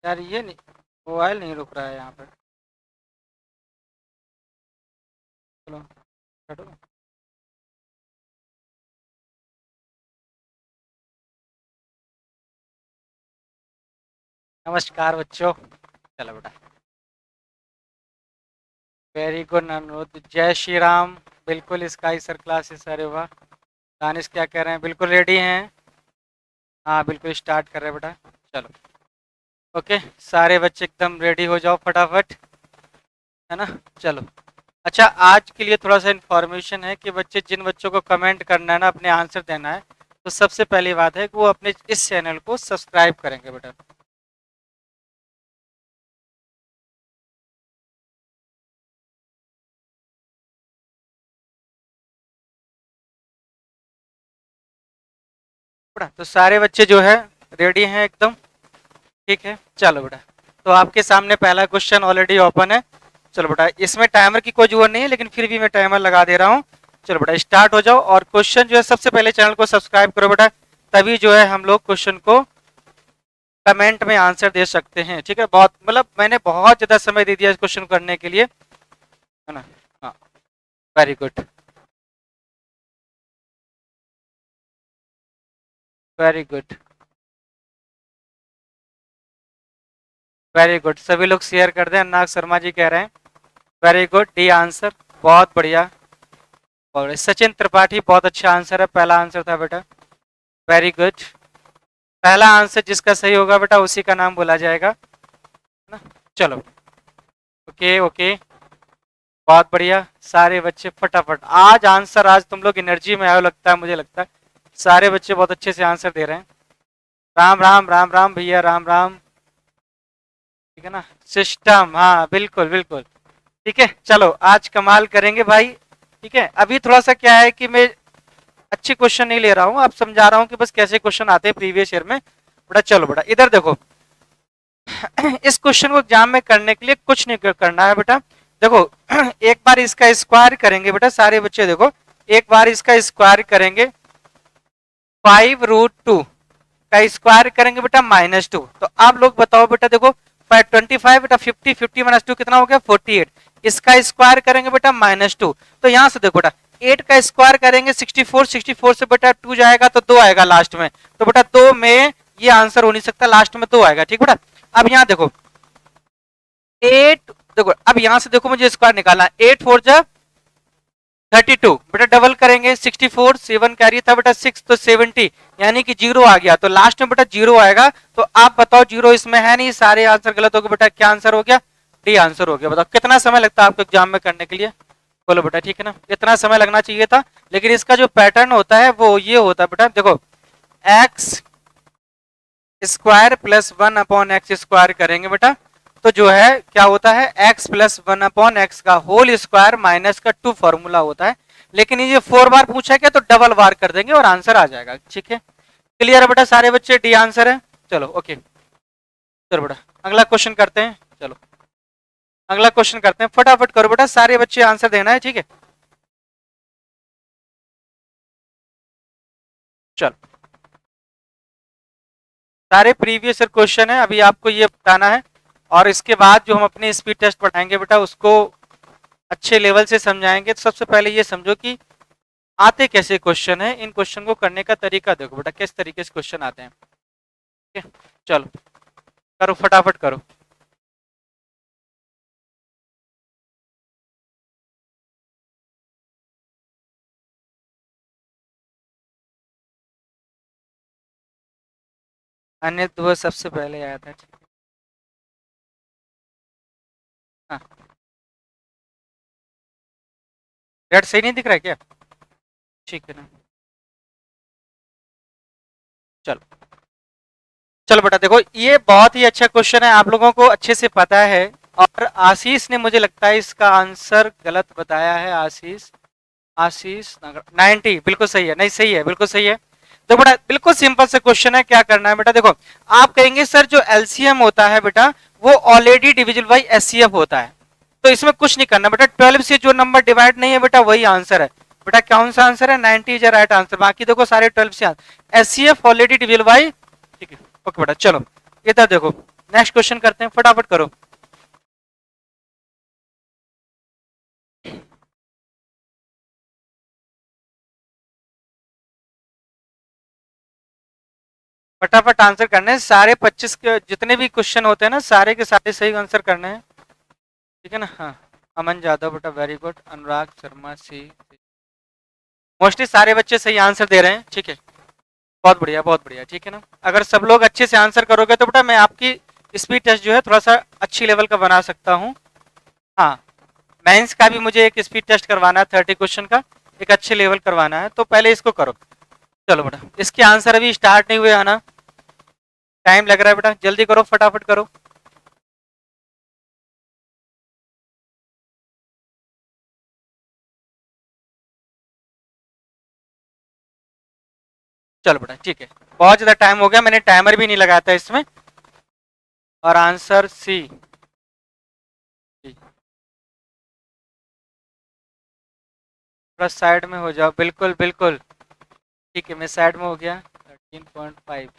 यार ये नहीं, मोबाइल नहीं रुक रहा है यहाँ पे। चलो हटो। नमस्कार बच्चों। चलो बेटा। वेरी गुड अनुरोध, जय श्री राम। बिल्कुल स्काई सर क्लासेस, अरे वाह। दानिश क्या कह रहे हैं, बिल्कुल रेडी हैं? हाँ बिल्कुल स्टार्ट कर रहे हैं बेटा। चलो ओके, सारे बच्चे एकदम रेडी हो जाओ फटाफट, है ना। चलो अच्छा, आज के लिए थोड़ा सा इन्फॉर्मेशन है कि बच्चे, जिन बच्चों को कमेंट करना है ना, अपने आंसर देना है, तो सबसे पहली बात है कि वो अपने इस चैनल को सब्सक्राइब करेंगे बेटा। बेटा तो सारे बच्चे जो है रेडी हैं एकदम, ठीक है। चलो बेटा, तो आपके सामने पहला क्वेश्चन ऑलरेडी ओपन है। चलो बेटा, इसमें टाइमर की कोई जरूरत नहीं है, लेकिन फिर भी मैं टाइमर लगा दे रहा हूँ। चलो बेटा स्टार्ट हो जाओ, और क्वेश्चन जो है सबसे पहले चैनल को सब्सक्राइब करो बेटा, तभी जो है हम लोग क्वेश्चन को कमेंट में आंसर दे सकते हैं, ठीक है। बहुत मतलब मैंने बहुत ज़्यादा समय दे दिया इस क्वेश्चन करने के लिए, है ना। हाँ very good, very good, very good. सभी लोग शेयर कर दें, अन्नाग शर्मा जी कह रहे हैं। वेरी गुड, डी आंसर, बहुत बढ़िया। और सचिन त्रिपाठी, बहुत अच्छा आंसर है, पहला आंसर था बेटा। वेरी गुड, पहला आंसर जिसका सही होगा बेटा उसी का नाम बोला जाएगा, है ना। चलो ओके ओके, बहुत बढ़िया। सारे बच्चे फटाफट, आज आंसर, आज तुम लोग एनर्जी में आए लगता है, मुझे लगता है सारे बच्चे बहुत अच्छे से आंसर दे रहे हैं। राम राम राम राम भैया, राम राम, ठीक है ना। सिस्टम, हाँ बिल्कुल बिल्कुल, ठीक है। चलो आज कमाल करेंगे भाई, ठीक है। अभी थोड़ा सा क्या है कि मैं अच्छे क्वेश्चन नहीं ले रहा हूँ, आप समझा रहा हूँ कि बस कैसे क्वेश्चन आते हैं प्रीवियस ईयर में। बेटा चलो बेटा इधर देखो। इस क्वेश्चन को एग्जाम में करने के लिए कुछ नहीं करना है बेटा। देखो एक बार इसका स्क्वायर करेंगे बेटा, सारे बच्चे देखो, एक बार इसका स्क्वायर करेंगे, 5√2 का स्क्वायर करेंगे बेटा -2। तो आप लोग बताओ बेटा, देखो 25 बेटा, 50 -2 कितना हो गया, 48। इसका स्क्वायर करेंगे बेटा -2, तो यहाँ से देखो बेटा 8 का स्क्वायर करेंगे 64, 64 से बेटा 2 जाएगा तो 2 आएगा लास्ट में, तो बेटा 2 में ये आंसर हो नहीं सकता, लास्ट में 2 आएगा, ठीक बेटा। अब यहाँ देखो 8, देखो अब यहाँ से देखो मुझे स्क्वायर निकालना है, 8 4 जा 32 बेटा, डबल करेंगे 64, 7 कैरी था बेटा 6, तो 70, यानी कि 0 आ गया, तो लास्ट में बेटा 0 आएगा। तो आप बताओ 0 इसमें है नहीं, सारे आंसर गलत हो गए बेटा, क्या आंसर हो गया, डी आंसर हो गया। बताओ कितना समय लगता है आपको एग्जाम में करने के लिए, बोलो बेटा, ठीक है ना, इतना समय लगना चाहिए था। लेकिन इसका जो पैटर्न होता है वो ये होता है बेटा, देखो x square plus 1/x square करेंगे बेटा, तो जो है क्या होता है, x प्लस 1/x का होल स्क्वायर माइनस का 2 फॉर्मूला होता है। लेकिन ये 4 बार पूछा गया तो डबल बार कर देंगे और आंसर आ जाएगा, ठीक है। क्लियर है बेटा, सारे बच्चे, डी आंसर है। चलो ओके, चलो बेटा अगला क्वेश्चन करते हैं। चलो अगला क्वेश्चन करते हैं, फटाफट करो बेटा, सारे बच्चे आंसर देना है, ठीक है। चलो सारे प्रीवियस क्वेश्चन है, अभी आपको ये बताना है, और इसके बाद जो हम अपने स्पीड टेस्ट पढ़ाएंगे बेटा उसको अच्छे लेवल से समझाएंगे। तो सबसे पहले ये समझो कि आते कैसे क्वेश्चन है, इन क्वेश्चन को करने का तरीका देखो बेटा, किस तरीके से क्वेश्चन आते हैं, ठीक है। चलो करो फटाफट करो। अन्य दो सबसे पहले आया था, ठीक है। हाँ रेड सही नहीं दिख रहा है क्या, ठीक है ना। चलो चलो बेटा देखो, ये बहुत ही अच्छा क्वेश्चन है, आप लोगों को अच्छे से पता है। और आशीष ने मुझे लगता है इसका आंसर गलत बताया है, आशीष, आशीष 90 बिल्कुल सही है, नहीं सही है, बिल्कुल सही है। तो बेटा बिल्कुल सिंपल से क्वेश्चन है, क्या करना है बेटा, देखो आप कहेंगे सर जो एलसीएम होता है बेटा वो ऑलरेडी डिविजिबल बाई एचसीएफ होता है, तो इसमें कुछ नहीं करना बेटा, 12 से जो नंबर डिवाइड नहीं है बेटा वही आंसर है। बेटा कौन सा आंसर है, 90 इज राइट आंसर, बाकी देखो सारे 12 से एचसीएफ ऑलरेडी डिविजिबल बाई, ठीक है। ओके बेटा चलो इधर देखो, नेक्स्ट क्वेश्चन करते हैं, फटाफट करो। फटाफट आंसर करने हैं, सारे 25 के जितने भी क्वेश्चन होते हैं ना, सारे के सारे सही आंसर करने हैं, ठीक है ना। हाँ, अमन यादव बेटा वेरी गुड, अनुराग शर्मा सी, मोस्टली सारे बच्चे सही आंसर दे रहे हैं, ठीक है, बहुत बढ़िया बहुत बढ़िया, ठीक है ना। अगर सब लोग अच्छे से आंसर करोगे तो बेटा मैं आपकी स्पीड टेस्ट जो है थोड़ा सा अच्छी लेवल का बना सकता हूँ। हाँ, मेंस का भी मुझे एक स्पीड टेस्ट करवाना है, 30 क्वेश्चन का एक अच्छे लेवल करवाना है, तो पहले इसको करो। चलो बेटा, इसके आंसर अभी स्टार्ट नहीं हुए आना, टाइम लग रहा है बेटा, जल्दी करो, फटाफट करो। चलो बेटा ठीक है, बहुत ज्यादा टाइम हो गया, मैंने टाइमर भी नहीं लगाया था इसमें। और आंसर सी, थोड़ा साइड में हो जाओ, बिल्कुल बिल्कुल, ठीक है, मैं साइड में हो गया। 13.5,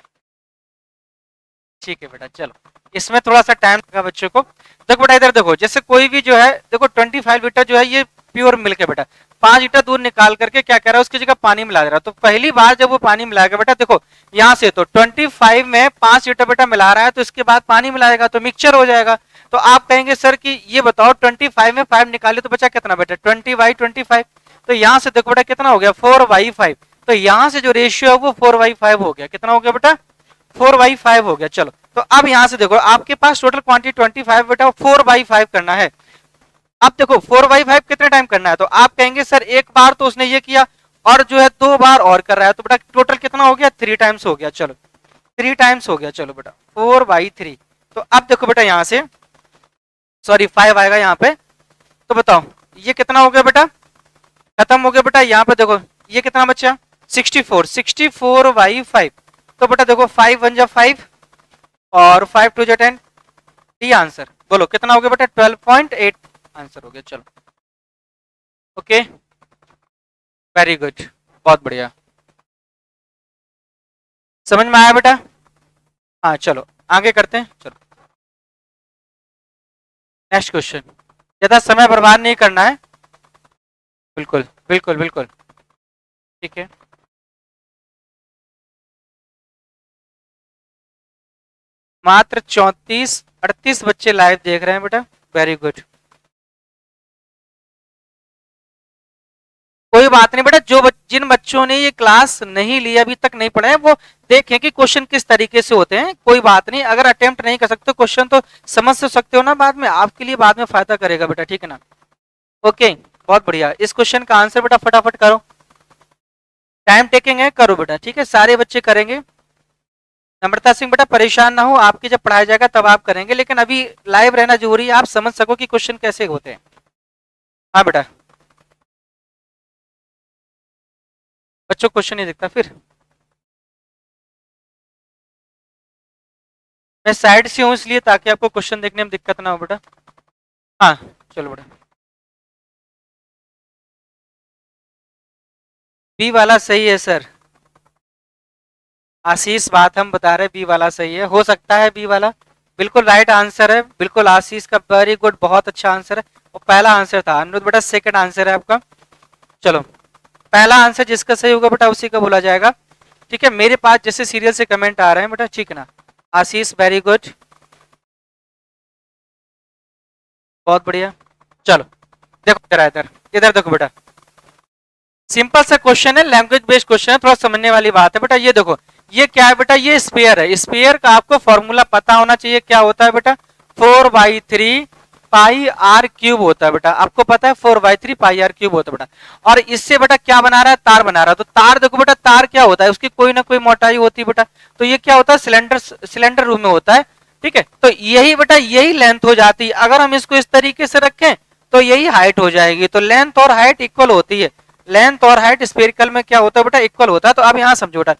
ठीक है बेटा। चलो, इसमें थोड़ा सा टाइम लगा बच्चों को। देखो बेटा इधर देखो, जैसे कोई भी जो है, देखो 25 लीटर जो है ये प्योर मिल्क है बेटा, 5 लीटर दूध निकाल करके क्या कर रहा है, उसकी जगह पानी मिला दे रहा है। तो पहली बार जब वो पानी मिलाएगा बेटा, देखो यहाँ से तो 25 में 5 लीटर बेटा मिला रहा है, तो इसके बाद पानी मिलाएगा तो मिक्सचर हो जाएगा। तो आप कहेंगे सर कि ये बताओ 25 में 5 निकाले तो बचा कितना बेटा, 20/25। तो यहाँ से देखो बेटा कितना हो गया, 4/5। तो यहाँ से जो रेशियो है वो 4/5 हो गया, कितना हो गया बेटा, 4/5 हो गया। चलो, तो अब यहां से देखो आपके पास टोटल क्वांटिटी 25 बेटा 4/5 करना है। अब देखो 4/5 कितने टाइम करना है, तो आप कहेंगे सर एक बार तो उसने ये किया और जो है 2 बार और कर रहा है, तो बेटा टोटल कितना हो गया, 3 टाइम्स हो गया। चलो 3 टाइम्स हो गया, चलो बेटा 4/3। तो अब देखो बेटा यहाँ से, सॉरी 5 आएगा यहाँ पे, तो बताओ ये कितना हो गया बेटा, खत्म हो गया बेटा। यहाँ पे देखो ये कितना बचा, 64/5। तो बेटा देखो 5 1 जा 5 और 5 2 जा 10, ये आंसर बोलो कितना हो गया बेटा, 12.8 आंसर हो गया। चलो ओके, वेरी गुड, बहुत बढ़िया, समझ में आया बेटा। हाँ चलो आगे करते हैं, चलो नेक्स्ट क्वेश्चन। ज्यादा समय बर्बाद नहीं करना है, बिल्कुल बिल्कुल बिल्कुल, ठीक है। मात्र 38 बच्चे लाइव देख रहे हैं बेटा, वेरी गुड। कोई बात नहीं बेटा, जिन बच्चों ने ये क्लास नहीं ली अभी तक नहीं पढ़े हैं, वो देखें कि क्वेश्चन किस तरीके से होते हैं। कोई बात नहीं, अगर अटेम्प्ट नहीं कर सकते क्वेश्चन तो समझ सकते हो ना, बाद में आपके लिए बाद में फायदा करेगा बेटा, ठीक है ना। ओके, बहुत बढ़िया। इस क्वेश्चन का आंसर बेटा फटाफट करो, टाइम टेकिंग है, करो बेटा, ठीक है, सारे बच्चे करेंगे। नम्रता सिंह बेटा परेशान ना हो, आपके जब पढ़ाया जाएगा तब आप करेंगे, लेकिन अभी लाइव रहना जरूरी है, आप समझ सको कि क्वेश्चन कैसे होते हैं। हाँ बेटा, बच्चों क्वेश्चन नहीं दिखता फिर, मैं साइड से हूं इसलिए, ताकि आपको क्वेश्चन देखने में दिक्कत ना हो बेटा। हाँ चलो बेटा, बी वाला सही है सर, आशीष बात हम बता रहे, बी वाला सही है, हो सकता है बी वाला बिल्कुल राइट आंसर है, बिल्कुल आशीष का वेरी गुड, बहुत अच्छा आंसर है। और पहला आंसर था अनुरुद्ध बेटा, सेकंड आंसर है आपका। चलो पहला आंसर जिसका सही होगा बेटा उसी का बोला जाएगा, ठीक है। मेरे पास जैसे सीरियल से कमेंट आ रहे हैं बेटा, ठीक है ना। आशीष वेरी गुड, बहुत बढ़िया। चलो देखो इधर इधर इधर देखो बेटा, सिंपल सा क्वेश्चन है, लैंग्वेज बेस्ड क्वेश्चन है, थोड़ा समझने वाली बात है बेटा। ये देखो ये क्या है बेटा, ये स्पेयर है, स्पेयर का आपको फॉर्मूला पता होना चाहिए, क्या होता है बेटा, 4/3 पाई आर क्यूब होता है बेटा, आपको पता है 4/3 पाई आर क्यूब होता है बेटा। और इससे बेटा क्या बना रहा है, तार बना रहा है। तो तार देखो बेटा, तार क्या होता है, उसकी कोई ना कोई मोटाई होती है बेटा। तो ये क्या होता है, सिलेंडर रूप में होता है, ठीक है। तो यही बेटा यही लेंथ हो जाती है, अगर हम इसको इस तरीके से रखें तो यही हाइट हो जाएगी। तो लेंथ और हाइट इक्वल होती है, लेंथ और हाइट स्पेरिकल में क्या होता है बेटा, इक्वल होता है। तो अब यहाँ समझो बेटा,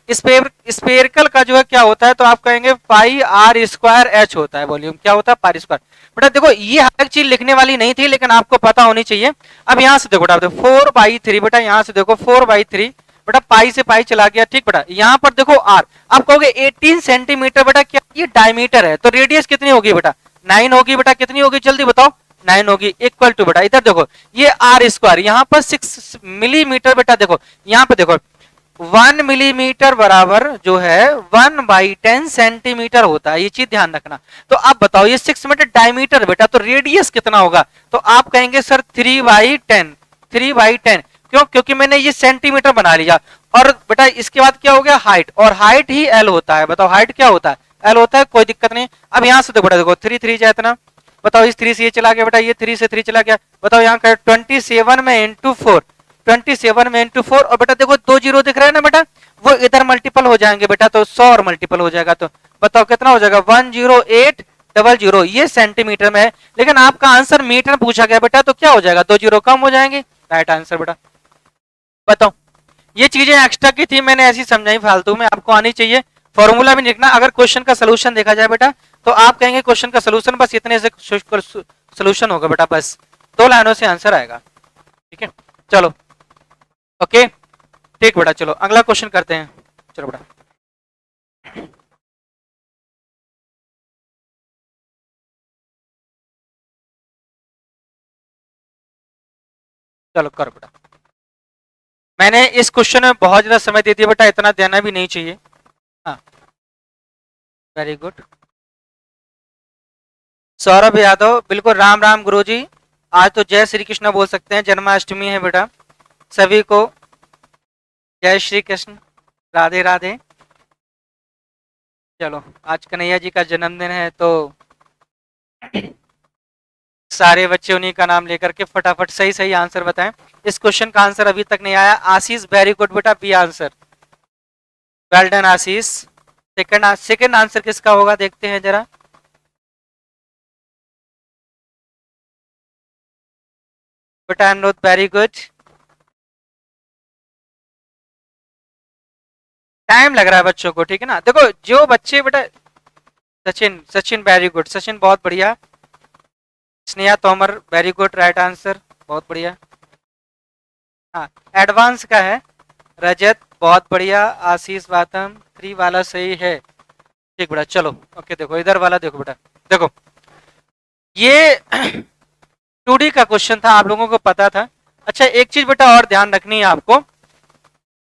स्पेरिकल का जो है क्या होता है, तो आप कहेंगे पाई आर स्क्वायर एच होता है, वॉल्यूम क्या होता है, पाई स्क्वायर। बेटा देखो ये हर चीज लिखने वाली नहीं थी, लेकिन आपको पता होनी चाहिए। अब यहाँ से देखो बेटा, 4/3 बेटा, यहाँ से देखो 4/3 बेटा पाई से पाई चला गया, ठीक बेटा। यहाँ पर देखो आर, आप कहोगे 18 सेंटीमीटर बेटा क्या ये डायमीटर है, तो रेडियस कितनी होगी बेटा 9 होगी बेटा, कितनी होगी जल्दी बताओ 9 होगी, इक्वल टू बेटा इधर देखो ये आर स्क्वायर, यहाँ पर 6 मिलीमीटर बेटा, देखो यहाँ पे देखो 1 मिलीमीटर बराबर जो है 1/10 सेंटीमीटर होता है, ये चीज ध्यान रखना। तो आप बताओ ये 6 मीटर डायमीटर बेटा, तो रेडियस कितना होगा, तो आप कहेंगे सर 3/10, 3/10 क्यों, क्योंकि मैंने ये सेंटीमीटर बना लिया। और बेटा इसके बाद क्या हो गया हाइट, और हाइट ही एल होता है, बताओ हाइट क्या होता है एल होता है, कोई दिक्कत नहीं। अब यहाँ से देखो बेटा देखो 3 3 जाए इतना, बताओ इस 3 से ये चला गया बेटा, ये 3 से 3 चला गया, बताओ यहाँ का 27 में इंटू 4, 27 में इंटू 4, और बेटा देखो 2 जीरो दिख रहे हैं ना बेटा, वो इधर मल्टीपल हो जाएंगे बेटा, तो 100 और मल्टीपल हो जाएगा, तो बताओ कितना हो जाएगा 10800, ये सेंटीमीटर में है, लेकिन आपका आंसर मीटर पूछा गया बेटा, तो क्या हो जाएगा 2 जीरो कम हो जाएंगे, राइट आंसर बेटा। बताओ ये चीजें एक्स्ट्रा की थी, मैंने ऐसी समझाई फालतू में, आपको आनी चाहिए। फॉर्मूला भी लिखना, अगर क्वेश्चन का सोल्यूशन देखा जाए बेटा, तो आप कहेंगे क्वेश्चन का सोल्यूशन बस इतने से सोल्यूशन होगा बेटा, बस 2 लाइनों से आंसर आएगा, ठीक है। चलो ओके ठीक बेटा, चलो अगला क्वेश्चन करते हैं, चलो बेटा। चलो करो बेटा, मैंने इस क्वेश्चन में बहुत ज्यादा समय दे दिया बेटा, इतना देना भी नहीं चाहिए। हाँ वेरी गुड, सौरभ यादव बिल्कुल, राम राम गुरुजी, आज तो जय श्री कृष्ण बोल सकते हैं, जन्माष्टमी है बेटा, सभी को जय श्री कृष्ण, राधे राधे। चलो आज कन्हैया जी का जन्मदिन है, तो सारे बच्चे उन्हीं का नाम लेकर के फटाफट सही सही आंसर बताएं। इस क्वेश्चन का आंसर अभी तक नहीं आया, आशीष वेरी गुड बेटा, बी आंसर, वेल डन आशीष। सेकंड आंसर किसका होगा देखते हैं जरा, बेटा अनुरोध वेरी गुड, टाइम लग रहा है बच्चों को, ठीक है ना। देखो जो बच्चे बेटा, सचिन सचिन वेरी गुड, सचिन बहुत बढ़िया, Sneha Tomar very good, right answer, बहुत बढ़िया। हाँ एडवांस का है, रजत बहुत बढ़िया, आशीष वातम 3 वाला सही है, ठीक बेटा। चलो ओके देखो इधर वाला देखो बेटा, देखो ये 2D का क्वेश्चन था, आप लोगों को पता था। अच्छा एक चीज बेटा और ध्यान रखनी है आपको,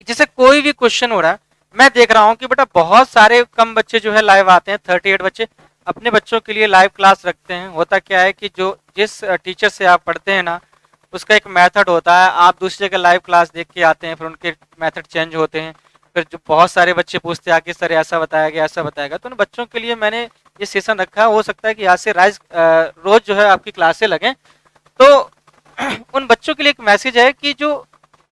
जैसे कोई भी क्वेश्चन हो रहा है, मैं देख रहा हूँ कि बेटा बहुत सारे कम बच्चे जो है लाइव आते हैं, 38 बच्चे अपने बच्चों के लिए लाइव क्लास रखते हैं। होता क्या है कि जो जिस टीचर से आप पढ़ते हैं ना, उसका एक मेथड होता है, आप दूसरे का लाइव क्लास देख के आते हैं, फिर उनके मेथड चेंज होते हैं, फिर जो बहुत सारे बच्चे पूछते हैं आके सर ऐसा बताया गया ऐसा बताया गया, तो उन बच्चों के लिए मैंने ये सेशन रखा है। हो सकता है कि आज से रोज जो है आपकी क्लासें लगें, तो उन बच्चों के लिए एक मैसेज है कि जो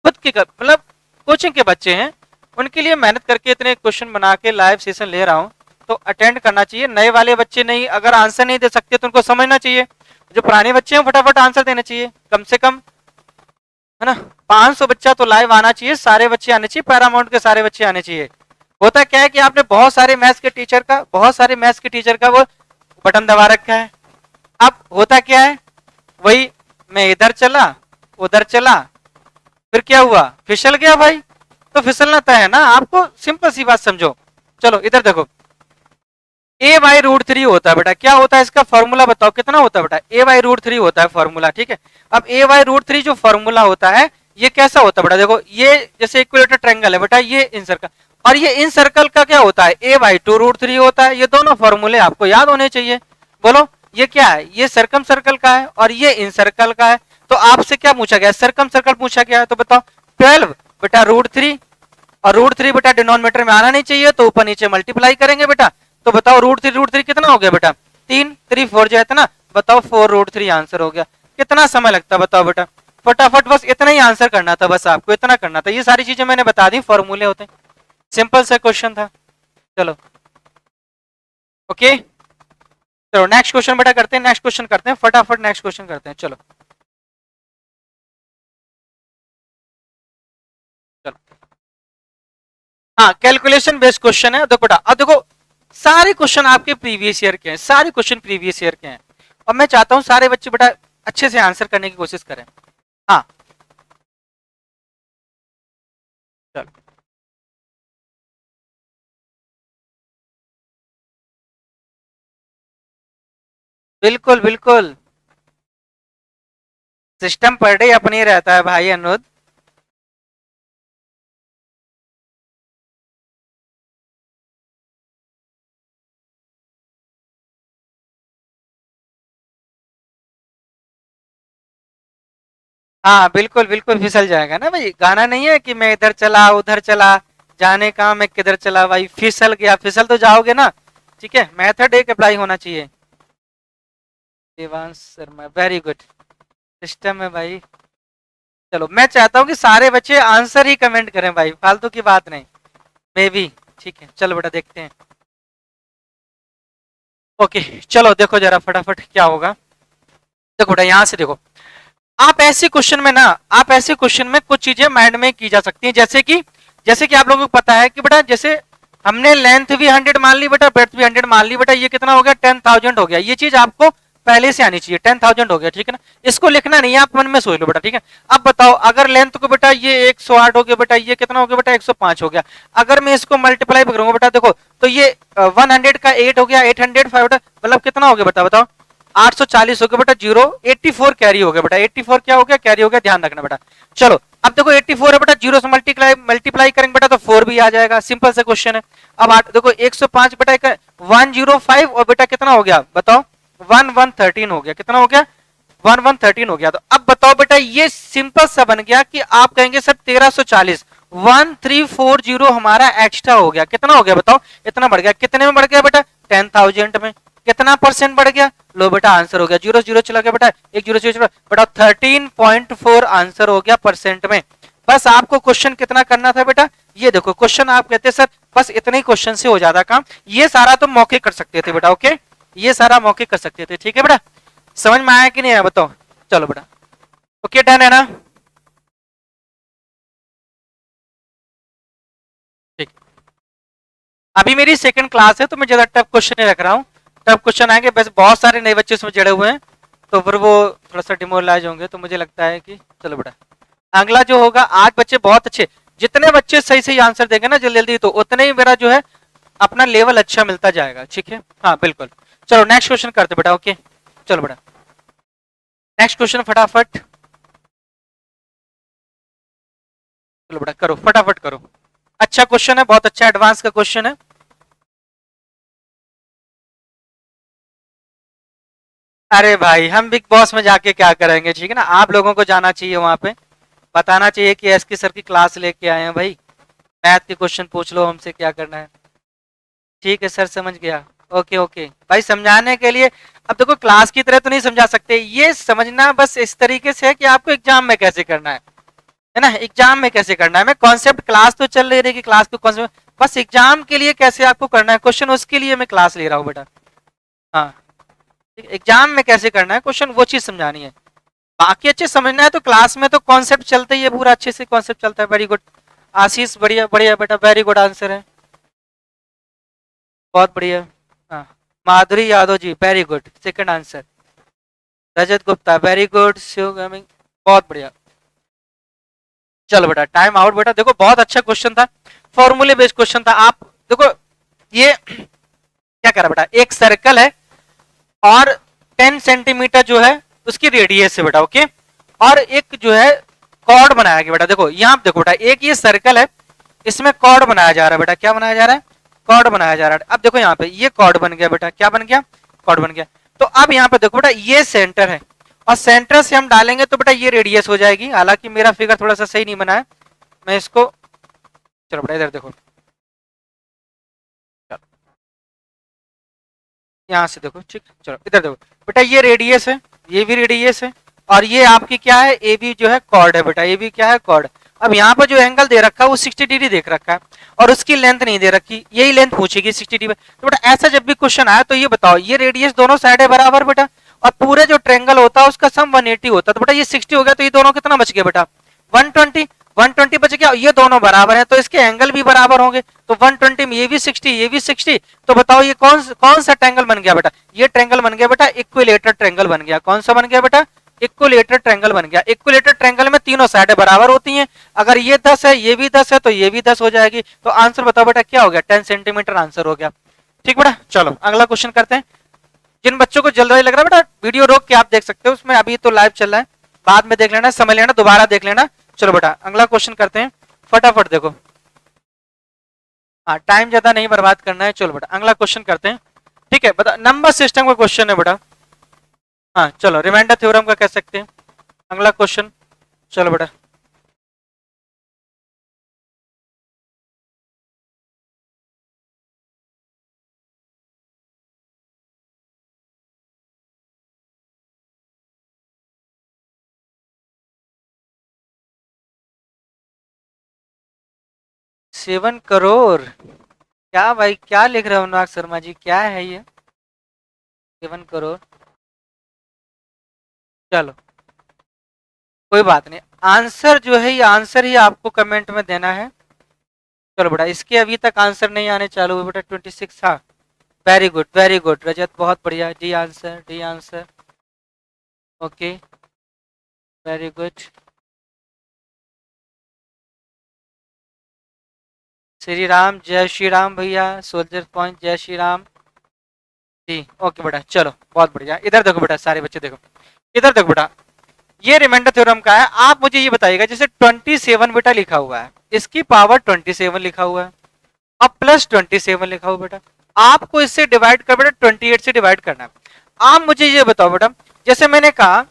खुद के मतलब कोचिंग के बच्चे हैं, उनके लिए मेहनत करके इतने क्वेश्चन बना के लाइव सेशन ले रहा हूँ, तो अटेंड करना चाहिए। नए वाले बच्चे नहीं, अगर आंसर नहीं दे सकते तो उनको समझना चाहिए, जो पुराने बच्चे हैं फटाफट आंसर देना चाहिए, कम से कम है ना 500 बच्चा तो लाइव आना चाहिए, सारे बच्चे आने चाहिए, पैरामाउंट के सारे बच्चे आने चाहिए। होता क्या है कि आपने बहुत सारे मैथ्स के टीचर का वो बटन दबा रखा है। अब होता क्या है, वही मैं इधर चला उधर चला, फिर क्या हुआ फिसल गया भाई, तो फिसलना तय है ना, आपको सिंपल सी बात समझो। चलो इधर देखो, a/√3 होता है बेटा, क्या होता है इसका फॉर्मूला बताओ कितना होता है बेटा, a/√3 होता है फॉर्मूला, ठीक है। अब a/√3 जो फॉर्मूला होता है ये कैसा होता है बेटा, देखो ये जैसे इक्विलेटर ट्रायंगल है बेटा, ये इन सर्कल, और ये इन सर्कल का क्या होता है a/2√3 होता है। ये दोनों फॉर्मूले आपको याद होने चाहिए। बोलो ये क्या है, ये सर्कम सर्कल का है और ये इन सर्कल का है, तो आपसे क्या पूछा गया, सर्कम सर्कल पूछा गया है, तो बताओ 12 बेटा √3, और √3 बेटा डिनोमिनेटर में आना नहीं चाहिए, तो ऊपर नीचे मल्टीप्लाई करेंगे बेटा, तो बताओ √3 कितना हो गया बेटा 3 3 4 जाता ना, बताओ 4√3 आंसर हो गया। कितना समय लगता बताओ बेटा, फटाफट बस इतना ही आंसर करना था, बस आपको इतना करना था। ये सारी चीजें मैंने बता दी, फॉर्मूले होते हैं, सिंपल सा क्वेश्चन था। चलो ओके चलो नेक्स्ट क्वेश्चन बेटा करते हैं, नेक्स्ट क्वेश्चन करते हैं फटाफट, नेक्स्ट क्वेश्चन करते हैं। चलो चलो हाँ कैलकुलेशन बेस्ड क्वेश्चन है, देखो बेटा अब देखो सारे क्वेश्चन आपके प्रीवियस ईयर के हैं, सारे क्वेश्चन प्रीवियस ईयर के हैं, और मैं चाहता हूं सारे बच्चे बेटा अच्छे से आंसर करने की कोशिश करें। हाँ चलो बिल्कुल बिल्कुल, सिस्टम पर डे अपनी रहता है भाई अनुज। हाँ बिल्कुल बिल्कुल फिसल जाएगा ना भाई, गाना नहीं है कि मैं इधर चला उधर चला, जाने कहा मैं किधर चला, भाई फिसल गया, फिसल तो जाओगे ना। ठीक है, मेथड एक अप्लाई होना चाहिए। Devansh Sharma very good, system है भाई। चलो मैं चाहता हूँ कि सारे बच्चे आंसर ही कमेंट करें भाई, फालतू की बात नहीं। मे भी ठीक है, चलो बेटा देखते हैं। ओके चलो देखो जरा फटाफट क्या होगा। देखो बेटा यहाँ से देखो, आप ऐसे क्वेश्चन में ना, आप ऐसे क्वेश्चन में कुछ चीजें माइंड में की जा सकती हैं, जैसे कि आप लोगों को पता है कि बेटा जैसे हमने लेंथ भी 100 मान ली बेटा, ब्रेड्थ भी 100 मान ली बेटा, ये कितना हो गया 10,000 हो गया। ये चीज आपको पहले से आनी चाहिए, 10,000 हो गया ठीक है ना, इसको लिखना नहीं है, आप मन में सोच लो बेटा ठीक है। अब बताओ अगर लेंथ को बेटा ये 108 हो गया बेटा, ये कितना हो गया बेटा 105 हो गया। अगर मैं इसको मल्टीप्लाई करूंगा बेटा देखो, तो ये 100 का 8 हो गया, 805 बेटा मतलब कितना हो गया बेटा बताओ, 840 हो गया बेटा, 84 कैरी हो गया बेटा, 84 क्या हो गया कैरी हो गया, ध्यान रखना बेटा। चलो अब देखो 84 है बेटा, जीरो से मल्टीप्लाई करेंगे बेटा तो 4 भी आ जाएगा, सिंपल सा क्वेश्चन है। अब देखो 105 बेटा 105 और बेटा कितना हो गया बताओ, 1113 हो गया, कितना हो गया 1113 हो गया। तो अब बताओ बेटा ये सिंपल सा बन गया कि आप कहेंगे सर 1340, 1340 हमारा एक्स्ट्रा हो गया, कितना हो गया बताओ, इतना बढ़ गया, कितने में बढ़ गया बेटा 10,000 में, कितना परसेंट बढ़ गया, लो बेटा आंसर हो गया, जीरो जीरो चला गया बेटा, एक जीरो जीरो बेटा 13.4 आंसर हो गया परसेंट में। बस आपको क्वेश्चन कितना करना था बेटा, ये देखो क्वेश्चन आप कहते सर बस इतने ही क्वेश्चन से हो जाता काम, ये सारा तुम मौके कर सकते थे बेटा, ओके ये सारा मौके कर सकते थे, ठीक है बेटा, समझ में आया कि नहीं आया बताओ। चलो बेटा ओके डन है ना, ठीक। अभी मेरी सेकंड क्लास है तो मैं ज्यादा टफ क्वेश्चन नहीं रख रहा हूँ, टफ क्वेश्चन आएंगे, बस बहुत सारे नए बच्चे उसमें जड़े हुए हैं तो फिर वो थोड़ा सा डिमोरलाइज होंगे, तो मुझे लगता है कि चलो बेटा अगला जो होगा, आज बच्चे बहुत अच्छे, जितने बच्चे सही सही आंसर देंगे ना जल्दी जल्दी, तो उतने ही मेरा जो है अपना लेवल अच्छा मिलता जाएगा, ठीक है हाँ बिल्कुल। चलो नेक्स्ट क्वेश्चन करते बेटा, ओके चलो बेटा नेक्स्ट क्वेश्चन फटाफट, चलो बेटा करो फटाफट करो, अच्छा क्वेश्चन है, बहुत अच्छा एडवांस का क्वेश्चन है। अरे भाई हम बिग बॉस में जाके क्या करेंगे, ठीक है ना, आप लोगों को जाना चाहिए वहां पे, बताना चाहिए कि एसके सर की क्लास लेके आए हैं भाई, मैथ के क्वेश्चन पूछ लो हमसे क्या करना है। ठीक है सर समझ गया, ओके ओके भाई, समझाने के लिए, अब देखो क्लास की तरह तो नहीं समझा सकते, ये समझना बस इस तरीके से है कि आपको एग्जाम में कैसे करना है ना, एग्जाम में कैसे करना है, मैं कॉन्सेप्ट क्लास तो चल रही रहेगी, क्लास को कॉन्सेप्ट, बस एग्जाम के लिए कैसे आपको करना है क्वेश्चन, उसके लिए मैं क्लास ले रहा हूँ बेटा। हाँ एग्जाम में कैसे करना है क्वेश्चन, वो चीज समझानी है, बाकी अच्छे समझना है तो क्लास में तो कॉन्सेप्ट चलता ही है, पूरा अच्छे से कॉन्सेप्ट चलता है, वेरी गुड आशीष, बढ़िया बढ़िया बेटा, वेरी गुड आंसर है, बहुत बढ़िया। हाँ Madhuri Yadav ji very good, second answer. Rajat Gupta very good, Shiv gaming बहुत बढ़िया। चलो बेटा टाइम आउट बेटा, देखो बहुत अच्छा क्वेश्चन था, फॉर्मूले बेस्ड क्वेश्चन था। आप देखो ये क्या करा बेटा, एक सर्कल है और 10 सेंटीमीटर जो है उसकी रेडियस है बेटा, ओके, और एक जो है कॉर्ड बनाया गया बेटा, देखो यहाँ देखो बेटा, एक ये सर्कल है, इसमें कॉर्ड बनाया जा रहा है बेटा, क्या बनाया जा रहा है, कॉर्ड बनाया जा रहा है। अब देखो यहाँ पे ये कॉर्ड बन गया बेटा, क्या बन गया, कॉर्ड बन गया। तो अब यहाँ पे देखो बेटा ये सेंटर है, और सेंटर से हम डालेंगे तो बेटा ये रेडियस हो जाएगी, हालांकि मेरा फिगर थोड़ा सा सही नहीं बना है, मैं इसको, चलो बेटा इधर देखो, यहाँ से देखो ठीक, चलो इधर देखो बेटा, ये रेडियस है, ये भी रेडियस है, और ये आपकी क्या है, ए बी जो है कॉर्ड है बेटा, ए बी क्या है कॉर्ड। अब यहाँ पर जो एंगल दे रखा है वो 60 डिग्री देख रखा है, और उसकी लेंथ नहीं दे रखी, यही लेंथ पूछेगी 60 डिग्री। तो बेटा ऐसा जब भी क्वेश्चन आया तो ये बताओ, ये रेडियस दोनों साइड है बराबर बेटा, और पूरे जो ट्रेंगल होता है उसका सम 180 होता है, तो बेटा ये 60 हो गया, तो ये दोनों कितना बच गया बेटा 120, 120 बच गया, ये दोनों बराबर है तो इसके एंगल भी बराबर होंगे, तो 120 में ये भी 60 ये भी 60, तो बताओ ये कौन सा ट्रायंगल बन गया बेटा, ये ट्रायंगल बन गया बेटा इक्विलेटरल ट्रायंगल बन गया, कौन सा बन गया बेटा इक्विलेटरल ट्रायंगल बन गया। इक्विलेटरल ट्रायंगल में तीनों साइडें बराबर होती हैं, अगर ये 10 है, ये भी 10 है, तो ये भी 10 हो जाएगी। तो आंसर बताओ बेटा क्या हो गया, 10 सेंटीमीटर आंसर हो गया। ठीक बेटा, चलो अगला क्वेश्चन करते हैं। जिन बच्चों को जल्दी लग रहा है बेटा वीडियो रोक के आप देख सकते हो, उसमें अभी तो लाइव चल रहा है, बाद में देख लेना, समझ लेना, दोबारा देख लेना। चलो बेटा अगला क्वेश्चन करते हैं, फटाफट देखो। हाँ, टाइम ज्यादा नहीं बर्बाद करना है। चलो बेटा अगला क्वेश्चन करते हैं। ठीक है, बता, नंबर सिस्टम का क्वेश्चन है बेटा। हाँ चलो, रिमाइंडर थ्योरम का कह सकते हैं अगला क्वेश्चन। चलो बेटा, सेवन करोड़ क्या भाई, क्या लिख रहे हो अनुराग शर्मा जी, क्या है ये 7 करोड़? चलो कोई बात नहीं, आंसर जो है ये आंसर ही आपको कमेंट में देना है। चलो बेटा, इसके अभी तक आंसर नहीं आने चालू हुए बेटा, 26। हाँ, वेरी गुड रजत, बहुत बढ़िया, D answer, D answer, okay, very good. Shri Ram, जय श्री राम भैया, सोल्जर पॉइंट, जय श्री राम जी, ओके बेटा, चलो बहुत बढ़िया। इधर देखो बेटा, सारे बच्चे देखो, इधर देखो बेटा, ये रिमाइंडर थ्योरम का है। आप मुझे ये बताइएगा, जैसे 27 बेटा लिखा हुआ है, इसकी पावर 27 लिखा हुआ है, अब प्लस 27 लिखा हुआ बेटा, आपको इससे डिवाइड कर बेटा 28 से डिवाइड करना है। आप मुझे ये बताओ बेटा, जैसे मैंने कहा,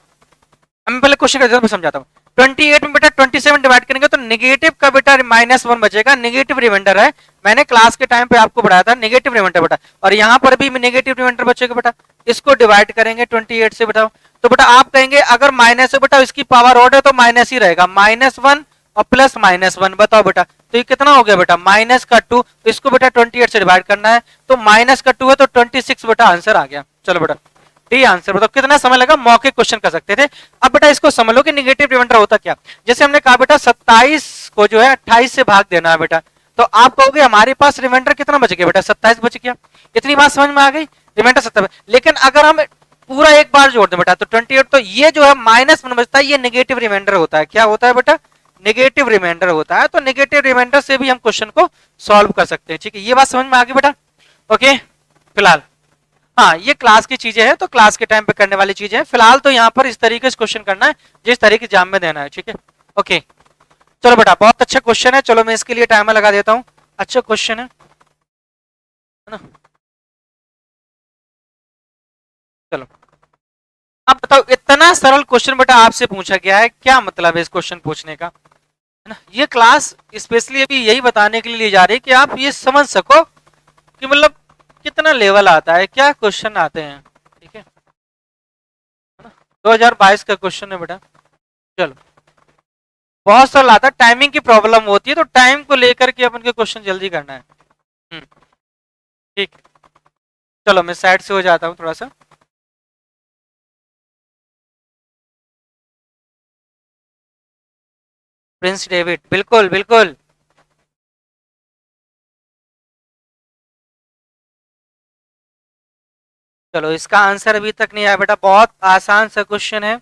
मैं पहले क्वेश्चन का रिजल्ट समझाता हूँ। 28 में बेटा 27 डिवाइड करेंगे तो निगेटिव का बेटा -1 बचेगा, निगेटिव रिमाइंडर है, मैंने क्लास के टाइम पे आपको पढ़ाया था, निगेटिव रिमाइंडर बेटा, और यहाँ पर भी निगेटिव रिमाइंडर बचेगा बेटा। इसको डिवाइड करेंगे 28 से बेटा, तो बेटा आप कहेंगे अगर माइनस है बेटा, इसकी पावर ऑर्डर तो माइनस ही रहेगा, -1 और प्लस -1, बताओ बेटा, तो ये कितना हो गया बेटा, -2, तो इसको बेटा 28 से डिवाइड करना है, तो -2 है तो 26 बेटा आंसर आ गया। चलो बेटा, डी आंसर बताओ, कितना समय लगा, मौके क्वेश्चन कर सकते थे। अब बेटा इसको समझ लो कि निगेटिव रिमाइंडर होता क्या, जैसे हमने कहा बेटा 27 को जो है 28 से भाग देना है बेटा, तो आप कहोगे हमारे पास रिमाइंडर कितना बच गया बेटा, 27 बच गया। इतनी बात समझ में आ गई, रिमाइंडर 27। लेकिन अगर हम पूरा एक बार जोड़ दें बेटा तो 28, तो ये जो है -1 बचता है, ये नेगेटिव रिमाइंडर होता है। क्या होता है बेटा, नेगेटिव रिमाइंडर होता है। तो नेगेटिव रिमाइंडर से भी हम क्वेश्चन को सॉल्व कर सकते हैं। ठीक है, ये बात समझ में आ गई बेटा, ओके। फिलहाल हाँ, ये क्लास की चीजें हैं, तो क्लास के टाइम पे करने वाली चीजें हैं। फिलहाल तो यहाँ पर इस तरीके से क्वेश्चन करना है जिस तरीके एग्जाम में देना है। ठीक है, ओके। चलो बेटा, बहुत अच्छा क्वेश्चन है, चलो मैं इसके लिए टाइमर लगा देता हूँ। अच्छा क्वेश्चन है ना। चलो अब बताओ, इतना सरल क्वेश्चन बेटा आपसे पूछा गया है, क्या मतलब है इस क्वेश्चन पूछने का, है ना। ये क्लास स्पेशली अभी यही बताने के लिए ली जा रही है कि आप ये समझ सको कि मतलब कितना लेवल आता है, क्या क्वेश्चन आते हैं। ठीक है ना, 2022 का क्वेश्चन है बेटा। चलो बहुत सरल आता है, टाइमिंग की प्रॉब्लम होती है, तो टाइम को लेकर के अपन के क्वेश्चन जल्दी करना है। ठीक है, चलो मैं साइड से हो जाता हूँ थोड़ा सा। प्रिंस डेविड, बिल्कुल बिल्कुल। चलो इसका आंसर अभी तक नहीं आया बेटा, बहुत आसान सा क्वेश्चन है।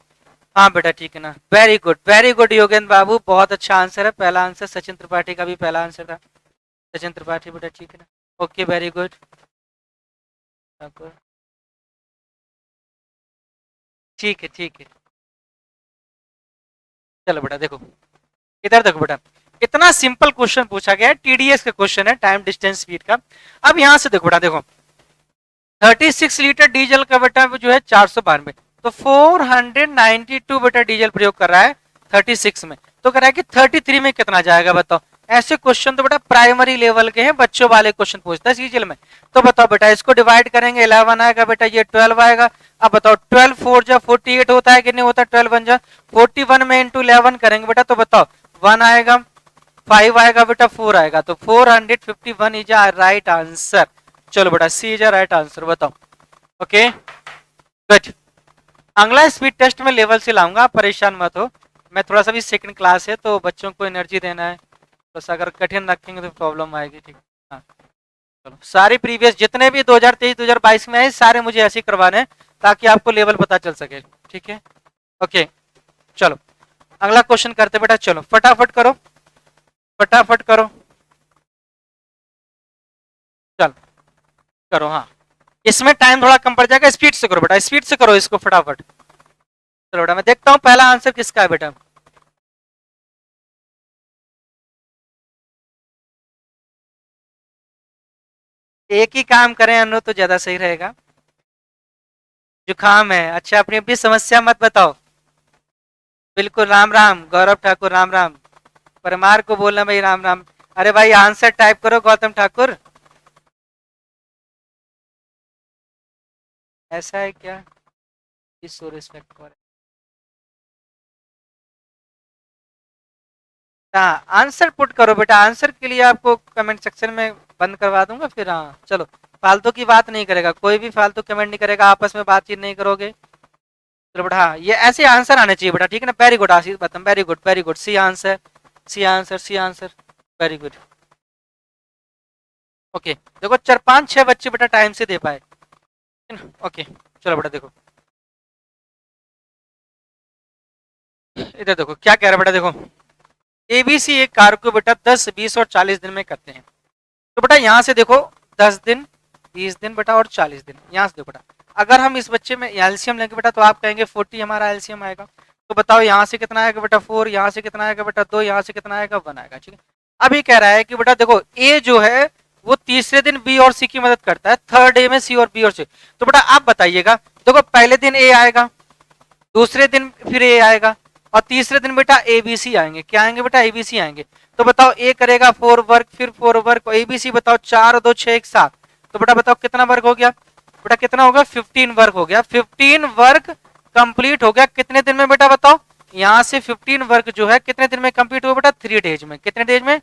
हाँ बेटा ठीक है ना, वेरी गुड योगेंद्र बाबू, बहुत अच्छा आंसर है। पहला आंसर सचिन त्रिपाठी का भी पहला आंसर था, सचिन त्रिपाठी बेटा, ठीक है ना, ओके, वेरी गुड। ठीक है ठीक है, चलो बेटा देखो, इधर देखो बेटा, इतना सिंपल क्वेश्चन पूछा गया है, टीडीएस का क्वेश्चन है, टाइम डिस्टेंस स्पीड का। अब यहां से देखो बेटा, देखो 36 लीटर डीजल का बेटा जो है 492, तो 492 बेटा डीजल प्रयोग कर रहा है 36 में, तो कह रहा है कि 33 में कितना जाएगा बताओ। ऐसे क्वेश्चन तो बेटा प्राइमरी लेवल के हैं, बच्चों वाले क्वेश्चन पूछता है सीजीएल में। तो बताओ बेटा, इसको डिवाइड करेंगे 11 आएगा बेटा, ये 12 आएगा। अब बताओ 12 4 जा 48 होता है कि नहीं होता, 12 1 जा 41 में इंटू 11 करेंगे बेटा, तो बताओ 1 आएगा, 5 आएगा बेटा, 4 आएगा, तो 451 इज अ राइट आंसर। चलो बेटा सी इज अ राइट आंसर, बताओ, ओके गुड। अगला स्पीड टेस्ट में लेवल से लाऊंगा, आप परेशान मत हो, मैं थोड़ा सा भी सेकंड क्लास है तो बच्चों को एनर्जी देना है, बस अगर कठिन रखेंगे तो प्रॉब्लम आएगी। ठीक, हाँ चलो, सारे प्रीवियस जितने भी 2023 2022 में आए सारे मुझे ऐसे ही करवाने हैं ताकि आपको लेवल पता चल सके। ठीक है, ओके चलो अगला क्वेश्चन करते बेटा, चलो फटाफट करो, फटाफट करो, चलो करो। हाँ इसमें टाइम थोड़ा कम पड़ जाएगा, स्पीड से करो बेटा, स्पीड से करो इसको फटाफट। चलो बेटा मैं देखता हूँ पहला आंसर किसका है बेटा। एक ही काम करें अनु तो ज्यादा सही रहेगा। जुकाम है, अच्छा अपनी अपनी समस्या मत बताओ। बिल्कुल राम राम गौरव ठाकुर, राम राम। परमार को बोलना भाई राम राम। अरे भाई आंसर टाइप करो गौतम ठाकुर। ऐसा है क्या, सो रिस्पेक्ट फॉर। हाँ आंसर पुट करो बेटा, आंसर के लिए आपको कमेंट सेक्शन में बंद करवा दूंगा फिर। हाँ चलो फालतू की बात नहीं करेगा कोई भी, फालतू कमेंट नहीं करेगा, आपस में बातचीत नहीं करोगे। चलो बेटा हाँ ये ऐसे आंसर आने चाहिए बेटा, ठीक है ना। वेरी गुड आशीष बतम, very good very good, C answer C answer C answer, very good. Okay देखो 4 5 6 बच्चे बेटा टाइम से दे पाए। ओके चलो बेटा देखो इधर देखो क्या कह रहा है बेटा, देखो एबीसी एक कार को बेटा 10 20 और 40 दिन में करते हैं। तो बेटा यहाँ से देखो 10 दिन 20 दिन बेटा और 40 दिन, यहाँ से देखो बेटा अगर हम इस बच्चे में एलसीएम लेंगे बेटा तो आप कहेंगे 40 हमारा एलसीएम आएगा। तो बताओ यहाँ से कितना आएगा बेटा 4, यहाँ से कितना आएगा बेटा 2, यहाँ से कितना आएगा 1 आएगा, ठीक है। अभी कह रहा है कि बेटा देखो ए जो है वो तीसरे दिन बी और सी की मदद करता है, थर्ड डे में सी और बी और सी। तो बेटा आप बताइएगा, देखो पहले दिन ए आएगा, दूसरे दिन फिर ए आएगा और तीसरे दिन बेटा एबीसी आएंगे। क्या आएंगे बेटा, एबीसी आएंगे। तो बताओ ए करेगा 4 वर्क, फिर 4 वर्क, एबीसी बताओ 4 2 6 1 7। तो बेटा बताओ कितना वर्क हो गया बेटा, कितना होगा 15 वर्क हो गया। 15 वर्क कंप्लीट हो गया कितने दिन में बेटा बताओ। यहाँ से 15 वर्क जो है कितने दिन में कंप्लीट हुआ बेटा, 3 डेज में। कितने डेज में,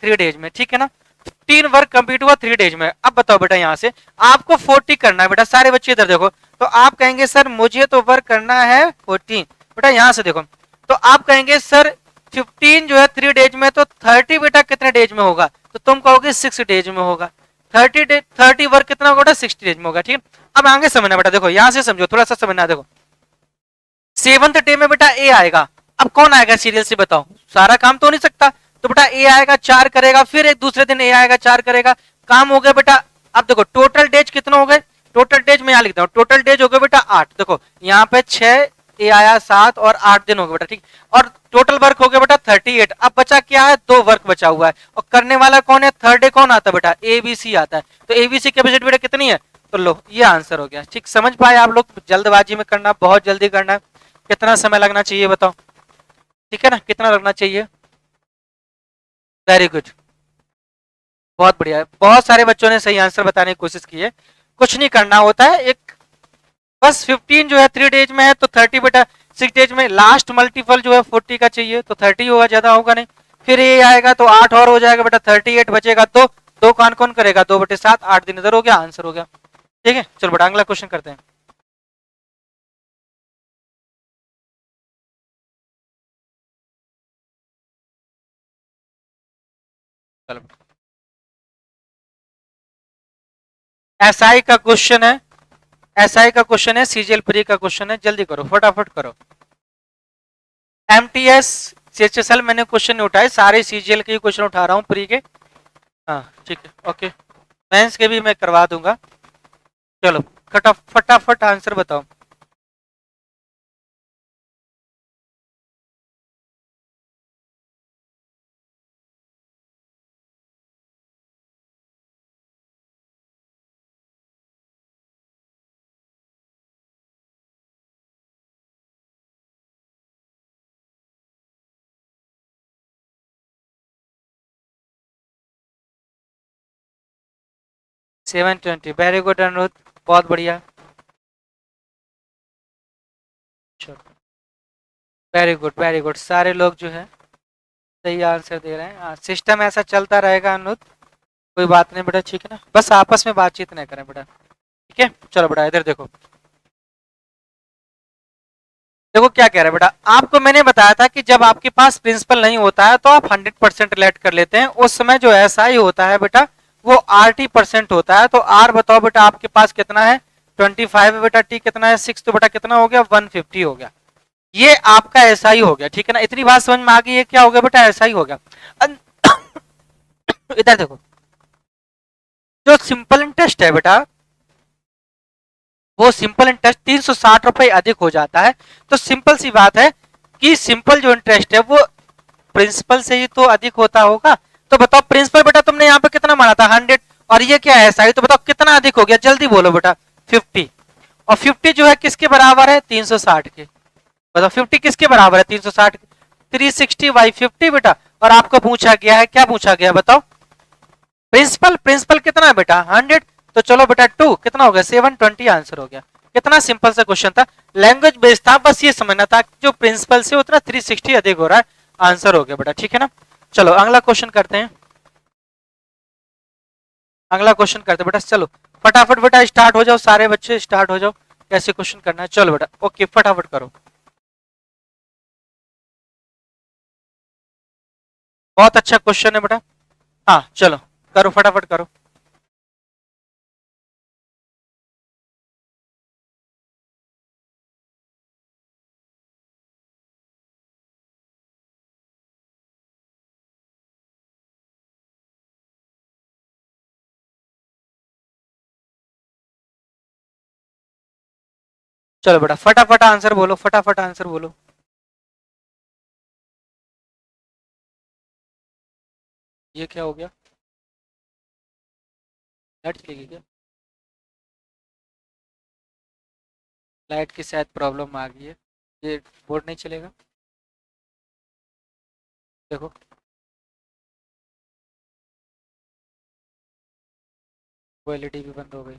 3 डेज में, ठीक है ना। 3 वर्क कंप्लीट हुआ 3 डेज में। अब बताओ बेटा यहाँ से आपको 40 करना है बेटा, सारे बच्चे इधर देखो। तो आप कहेंगे सर मुझे तो वर्क करना है 40 बेटा, यहाँ से देखो। तो आप कहेंगे सर 15 जो है 3 डेज में, तो 30 बेटा कितने डेज में होगा, तो तुम कहोगे 6 डेज में होगा। 30 वर्क कितना होगा बेटा, 60 डेज में होगा, ठीक है। अब आगे समझना बेटा, देखो यहाँ से समझो, थोड़ा सा समझना। देखो 7th डे में बेटा ए आएगा। अब कौन आएगा सीरियल से बताओ, सारा काम तो हो नहीं सकता। तो बेटा ए आएगा 4 करेगा, फिर एक दूसरे दिन ए आएगा 4 करेगा, काम हो गया बेटा। अब देखो टोटल डेज कितना हो गए, टोटल डेज में यहाँ लिखता हूँ, टोटल डेज हो गए बेटा 8। देखो यहाँ पे 6 ए आया 7 और 8 दिन हो गए बेटा, ठीक। और टोटल वर्क हो गया बेटा 38। अब बचा क्या है, 2 वर्क बचा हुआ है और करने वाला कौन है, थर्ड डे कौन आता है बेटा, एबीसी आता है। तो एबीसी कैपेसिटी बेटा कितनी है, तो लो ये आंसर हो गया, ठीक। समझ पाए आप लोग, जल्दबाजी में करना, बहुत जल्दी करना है। कितना समय लगना चाहिए बताओ, ठीक है ना, कितना लगना चाहिए। वेरी गुड, बहुत बढ़िया है। बहुत सारे बच्चों ने सही आंसर बताने की कोशिश की है। कुछ नहीं करना होता है, एक बस 15 जो है 3 डेज में है तो 30 बेटा 6 डेज में, लास्ट मल्टीपल जो है 40 का चाहिए तो 30 होगा, ज्यादा होगा नहीं। फिर ये आएगा तो 8 और हो जाएगा बेटा, 38 बचेगा। तो 2 कौन कौन करेगा, 2/7, 8 दिन इधर हो गया, आंसर हो गया, ठीक है। चलो बेटा अगला क्वेश्चन करते हैं। चलो एसआई का क्वेश्चन है, एसआई का क्वेश्चन है, सीजीएल प्री का क्वेश्चन है, जल्दी करो फटाफट करो। एमटीएस सीएचएसएल मैंने क्वेश्चन नहीं उठाए, सारे सीजीएल के क्वेश्चन उठा रहा हूँ प्री के। हाँ ठीक है ओके, मेंस के भी मैं करवा दूंगा। चलो फटाफट आंसर बताओ। सेवन 20, वेरी गुड अनुरुद्ध, बहुत बढ़िया। चलो वेरी गुड, सारे लोग जो है सही आंसर दे रहे हैं। सिस्टम ऐसा चलता रहेगा अनुरुद्ध, कोई बात नहीं बेटा, ठीक है ना, बस आपस में बातचीत नहीं करें बेटा, ठीक है। चलो बेटा इधर देखो, देखो क्या कह रहा है बेटा, आपको मैंने बताया था कि जब आपके पास प्रिंसिपल नहीं होता है तो आप 100% रिलेट कर लेते हैं। उस समय जो एसआई होता है बेटा वो RT% होता है। तो आर बताओ बेटा आपके पास कितना है, 25 है बेटा, टी कितना है 6, तो बेटा कितना हो गया 150 हो गया। ये आपका ऐसा ही हो गया, ठीक है ना, इतनी बात समझ में आ गई, ये क्या हो गया बेटा, ऐसा ही हो गया। इधर देखो, जो सिंपल इंटरेस्ट है बेटा, वो सिंपल इंटरेस्ट 360 रुपए अधिक हो जाता है। तो सिंपल सी बात है कि सिंपल जो इंटरेस्ट है वो प्रिंसिपल से ही तो अधिक होता होगा। तो बताओ प्रिंसिपल बेटा तुमने यहाँ पे कितना माना था, 100, और ये क्या है ऐसा ही, तो बताओ कितना अधिक हो गया, जल्दी बोलो बेटा। 50। और 50 जो है किसके बराबर है, 360 के। बताओ 50 किसके बराबर है, 360 के। 360/50 बेटा। और आपको पूछा गया है, क्या पूछा गया बताओ, प्रिंसिपल। प्रिंसिपल कितना है बेटा, 100। तो चलो बेटा 2 कितना हो गया, 720 आंसर हो गया। कितना सिंपल सा क्वेश्चन था, लैंग्वेज बेस्ड था, बस ये समझना था कि जो प्रिंसिपल से उतना 360 अधिक हो रहा है, आंसर हो गया बेटा, ठीक है ना। चलो अगला क्वेश्चन करते हैं, अगला क्वेश्चन करते हैं बेटा। चलो फटाफट बेटा स्टार्ट हो जाओ, सारे बच्चे स्टार्ट हो जाओ, कैसे क्वेश्चन करना है, चलो बेटा ओके फटाफट करो। बहुत अच्छा क्वेश्चन है बेटा, हाँ चलो करो फटाफट करो। चलो बेटा फटाफट आंसर बोलो, फटाफट आंसर बोलो। ये क्या हो गया, लाइट चलेगी क्या, लाइट की शायद प्रॉब्लम आ गई है, ये बोर्ड नहीं चलेगा, देखो। वो एलईडी भी बंद हो गई।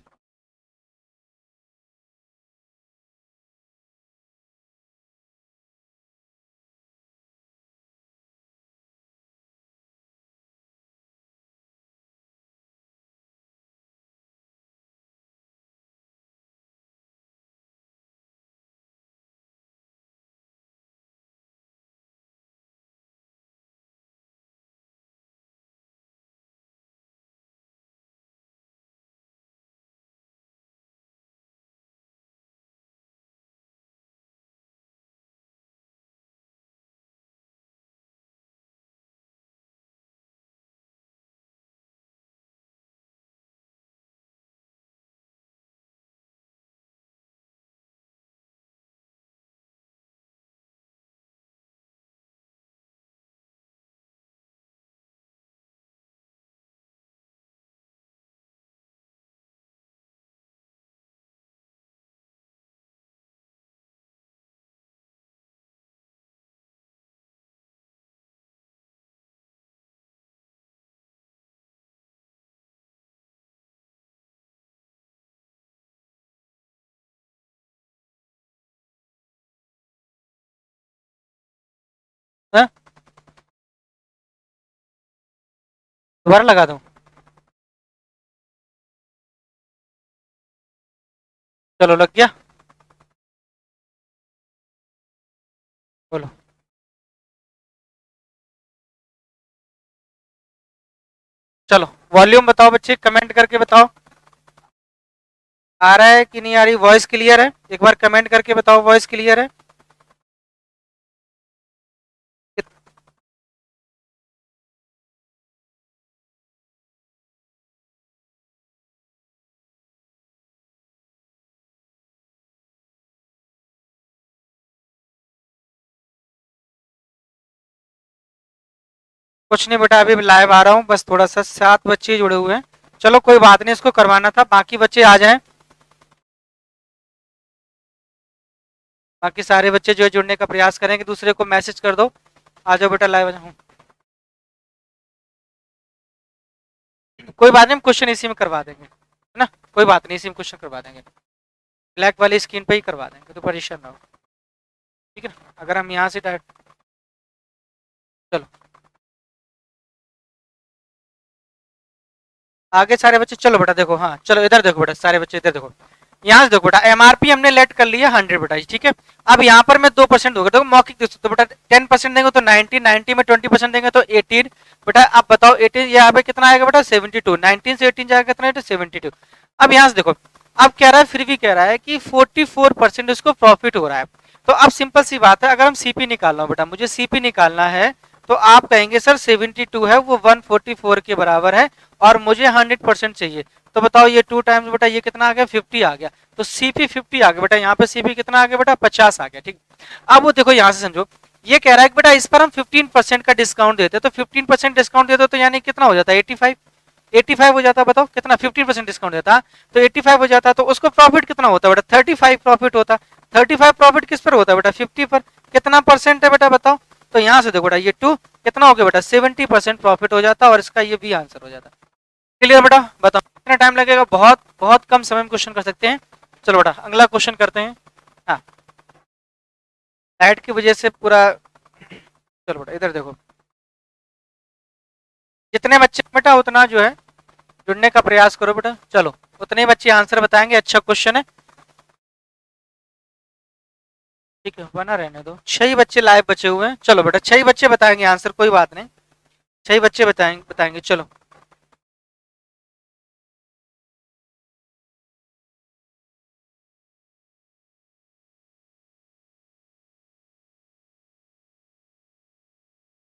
हाँ? दोबारा लगा दूं, चलो लग गया, बोलो। चलो वॉल्यूम बताओ बच्चे, कमेंट करके बताओ, आ रहा है कि नहीं आ रही, वॉइस क्लियर है, एक बार कमेंट करके बताओ वॉइस क्लियर है। कुछ नहीं बेटा, अभी लाइव आ रहा हूँ, बस थोड़ा सा 7 बच्चे जुड़े हुए हैं, चलो कोई बात नहीं, इसको करवाना था, बाकी बच्चे आ जाएं, बाकी सारे बच्चे जो है जुड़ने का प्रयास करेंगे, दूसरे को मैसेज कर दो, आ जाओ बेटा लाइव आ जाओ। कोई बात नहीं, हम क्वेश्चन इसी में करवा देंगे, है ना, कोई बात नहीं, इसी में क्वेश्चन करवा देंगे, ब्लैक वाली स्क्रीन पे ही करवा देंगे, तो परेशान ना हो, ठीक है ना। अगर हम यहाँ से डायरेक्ट, चलो आगे सारे बच्चे, चलो बेटा देखो, हाँ चलो इधर देखो बेटा, सारे बच्चे इधर देखो, यहाँ से देखो बेटा, एमआरपी हमने लेट कर लिया 100 बेटा, ठीक है। अब यहाँ पर मैं 2% होगा, देखो मौखिक देखो, तो बेटा 10% देंगे तो 90, 90 में 20% देंगे तो 18 बेटा। अब बताओ 18 यहाँ पे कितना आएगा बेटा, 72, 19 से 18 जाएगा कितना, 72। अब यहाँ से देखो, अब कह रहा है, फिर भी कह रहा है कि 44% उसको प्रॉफिट हो रहा है, तो अब सिंपल सी बात है, अगर हम सीपी निकालना हो बेटा, मुझे सीपी निकालना है, तो आप कहेंगे सर 72 है वो 144 के बराबर है और मुझे 100% चाहिए। तो बताओ ये 2 टाइम्स बेटा ये कितना आ गया, 50 आ गया। तो सीपी 50 आ गया बेटा, यहाँ पे सीपी कितना आ गया बेटा, 50 आ गया। ठीक, अब वो देखो यहाँ से समझो, ये कह रहा है कि बेटा इस पर हम 15% का डिस्काउंट देते, तो 15% डिस्काउंट देते तो यानी कितना हो जाता है, 85। 85 हो जाता, बताओ कितना, 15% डिस्काउंट देता तो 85 हो जाता, तो उसको प्रॉफिट कितना होता बेटा, 35 प्रॉफिट होता। 35 प्रॉफिट किस पर होता है बेटा, 50 पर। कितना परसेंट है बेटा बताओ, तो यहाँ से देखो बेटा ये 2 कितना हो गया बेटा, 70% प्रॉफिट हो जाता और इसका ये भी आंसर हो जाता। क्लियर बेटा, बताओ कितना टाइम लगेगा, बहुत बहुत कम समय में क्वेश्चन कर सकते हैं। चलो बेटा अगला क्वेश्चन करते हैं। हाँ, लाइट की वजह से पूरा, चलो बेटा इधर देखो, जितने बच्चे बेटा उतना जो है जुड़ने का प्रयास करो बेटा। चलो उतने बच्चे आंसर बताएंगे, अच्छा क्वेश्चन है। ठीक है, बना रहने दो, 6 बच्चे लाइव बचे हुए हैं। चलो बेटा 6 बच्चे बताएंगे आंसर, कोई बात नहीं, 6 बच्चे बताएंगे। चलो